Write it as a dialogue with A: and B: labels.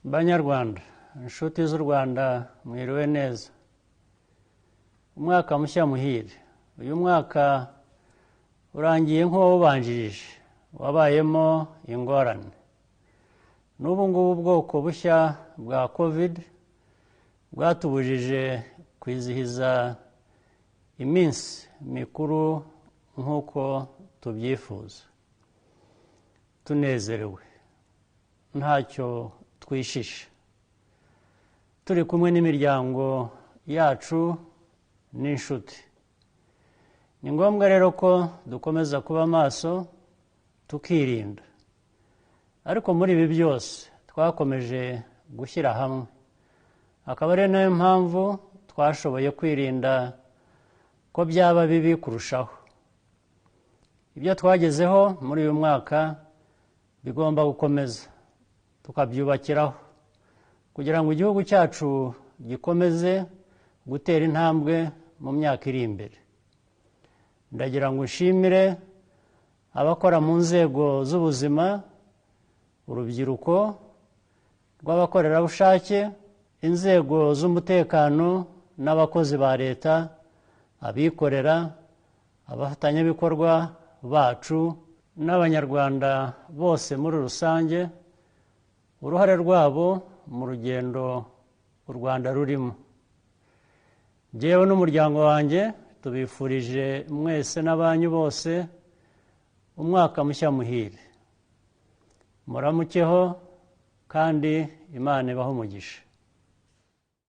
A: Banyarwanda, inshuti z'u Rwanda, mwiriwe neza. Umwaka mushya muhire. Uyu mwaka urangiye nk'uwawubanjirije, wabayemo ingorane. N'ubu ngubu ubwoko bushya bwa COVID bwatubujije kwizihiza iminsi mikuru nk'uko tubyifuza. Tunezerewe, ntacyo twishisha, turi kumwe n'imiryango yacu n'inshuti. Ni ngombwa rero ko dukomeza kuba maso tukirinda, ariko muri ibi byose twakomeje gushyira hamwe, akaba ari nayo mpamvu twashoboye kwirinda ko byaba bibi kurushaho. Ibyo twagezeho muri uyu mwaka bigomba gukomeza tukabyubakiraho kugira ngo igihugu cyacu gikomeze gutera intambwe mu myaka iri imbere. Ndagira ngo nshimire abakora mu nzego z'ubuzima, urubyiruko rw'abakorerabushake, inzego z'umutekano n'abakozi ba leta, abikorera, abafatanyabikorwa bacu n'abanyarwanda bose muri rusange, uruhare rwabo mu rugendo u Rwanda rurimo. Jyewe n'umuryango wanjye tubifurije mwese n'abanyu bose umwaka mushya muhire. Muramukeho kandi Imana ibahe umugisha.